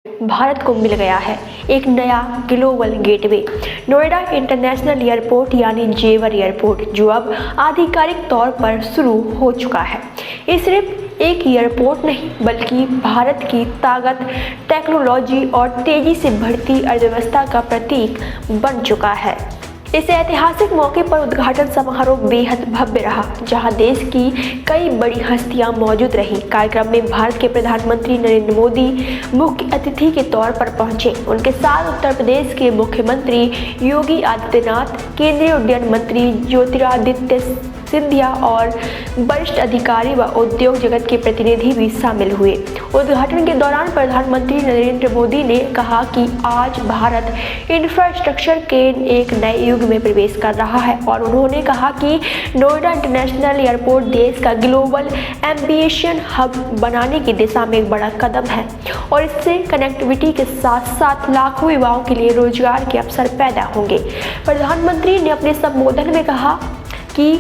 भारत को मिल गया है एक नया global gateway. Noida international airport यानी जेवर एयरपोर्ट, जो अब आधिकारिक तौर पर शुरू हो चुका है, ये सिर्फ एक एयरपोर्ट नहीं बल्कि भारत की ताकत, टेक्नोलॉजी और तेजी से बढ़ती अर्थव्यवस्था का प्रतीक बन चुका है। इस ऐतिहासिक मौके पर उद्घाटन समारोह बेहद भव्य रहा, जहां देश की कई बड़ी हस्तियां मौजूद रहीं। कार्यक्रम में भारत के प्रधानमंत्री नरेंद्र मोदी मुख्य अतिथि के तौर पर पहुंचे। उनके साथ उत्तर प्रदेश के मुख्यमंत्री योगी आदित्यनाथ, केंद्रीय उड्डयन मंत्री ज्योतिरादित्य सिंधिया और वरिष्ठ अधिकारी व उद्योग जगत के प्रतिनिधि भी शामिल हुए। उद्घाटन के दौरान प्रधानमंत्री नरेंद्र मोदी ने कहा कि आज भारत इंफ्रास्ट्रक्चर के एक नए युग में प्रवेश कर रहा है और उन्होंने कहा कि नोएडा इंटरनेशनल एयरपोर्ट देश का ग्लोबल एविएशन हब बनाने की दिशा में एक बड़ा कदम है और इससे कनेक्टिविटी के साथ साथ लाखों युवाओं के लिए रोजगार के अवसर पैदा होंगे। प्रधानमंत्री ने अपने संबोधन में कहा कि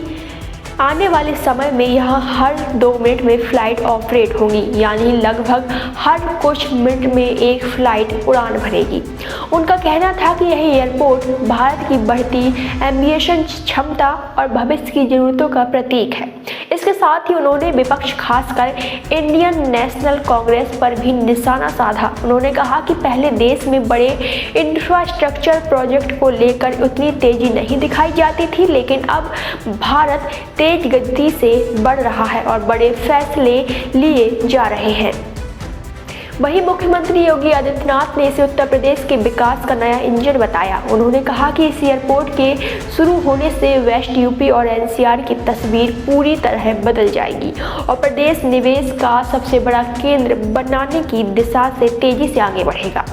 आने वाले समय में यहाँ हर 2 मिनट में फ़्लाइट ऑपरेट होगी, यानी लगभग हर कुछ मिनट में एक फ़्लाइट उड़ान भरेगी। उनका कहना था कि यह एयरपोर्ट भारत की बढ़ती एविएशन क्षमता और भविष्य की ज़रूरतों का प्रतीक है। इसके साथ ही उन्होंने विपक्ष, खासकर इंडियन नेशनल कांग्रेस पर भी निशाना साधा। उन्होंने कहा कि पहले देश में बड़े इंफ्रास्ट्रक्चर प्रोजेक्ट को लेकर उतनी तेज़ी नहीं दिखाई जाती थी, लेकिन अब भारत तेज गति से बढ़ रहा है और बड़े फैसले लिए जा रहे हैं। वहीं मुख्यमंत्री योगी आदित्यनाथ ने इसे उत्तर प्रदेश के विकास का नया इंजन बताया। उन्होंने कहा कि इस एयरपोर्ट के शुरू होने से वेस्ट यूपी और एनसीआर की तस्वीर पूरी तरह बदल जाएगी और प्रदेश निवेश का सबसे बड़ा केंद्र बनाने की दिशा से तेजी से आगे बढ़ेगा।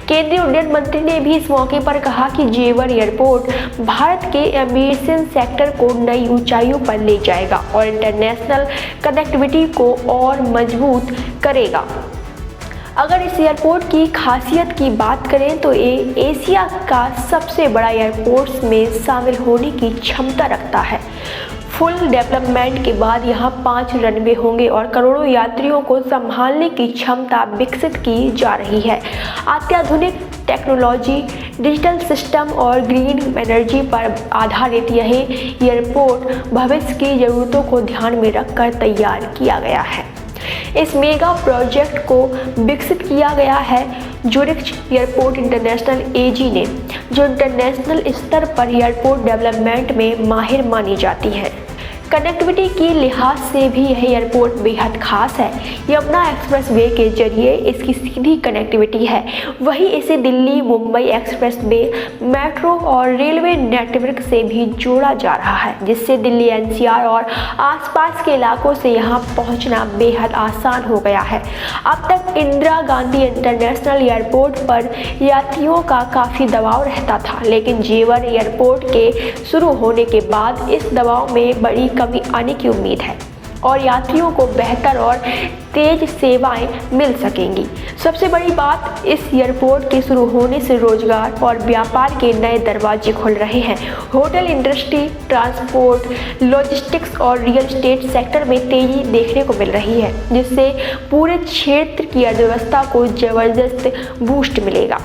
केंद्रीय उड्डयन मंत्री ने भी इस मौके पर कहा कि जेवर एयरपोर्ट भारत के एविएशन सेक्टर को नई ऊंचाइयों पर ले जाएगा और इंटरनेशनल कनेक्टिविटी को और मजबूत करेगा। अगर इस एयरपोर्ट की खासियत की बात करें तो ये एशिया का सबसे बड़ा एयरपोर्ट्स में शामिल होने की क्षमता रखता है। फुल डेवलपमेंट के बाद यहाँ 5 रनवे होंगे और करोड़ों यात्रियों को संभालने की क्षमता विकसित की जा रही है। अत्याधुनिक टेक्नोलॉजी, डिजिटल सिस्टम और ग्रीन एनर्जी पर आधारित यह एयरपोर्ट भविष्य की ज़रूरतों को ध्यान में रखकर तैयार किया गया है। इस मेगा प्रोजेक्ट को विकसित किया गया है ज्यूरिख एयरपोर्ट इंटरनेशनल एजी ने, जो इंटरनेशनल स्तर पर एयरपोर्ट डेवलपमेंट में माहिर मानी जाती है। कनेक्टिविटी की लिहाज से भी यह एयरपोर्ट बेहद खास है। यमुना एक्सप्रेसवे के जरिए इसकी सीधी कनेक्टिविटी है। वहीं इसे दिल्ली मुंबई एक्सप्रेसवे, मेट्रो और रेलवे नेटवर्क से भी जोड़ा जा रहा है, जिससे दिल्ली एनसीआर और आसपास के इलाकों से यहां पहुंचना बेहद आसान हो गया है। अब तक इंदिरा गांधी इंटरनेशनल एयरपोर्ट पर यात्रियों का काफ़ी दबाव रहता था, लेकिन जेवर एयरपोर्ट के शुरू होने के बाद इस दबाव में बड़ी कमी आने की उम्मीद है और यात्रियों को बेहतर और तेज सेवाएं मिल सकेंगी। सबसे बड़ी बात, इस एयरपोर्ट के शुरू होने से रोजगार और व्यापार के नए दरवाजे खुल रहे हैं। होटल इंडस्ट्री, ट्रांसपोर्ट, लॉजिस्टिक्स और रियल एस्टेट सेक्टर में तेजी देखने को मिल रही है, जिससे पूरे क्षेत्र की अर्थव्यवस्था को जबरदस्त बूस्ट मिलेगा।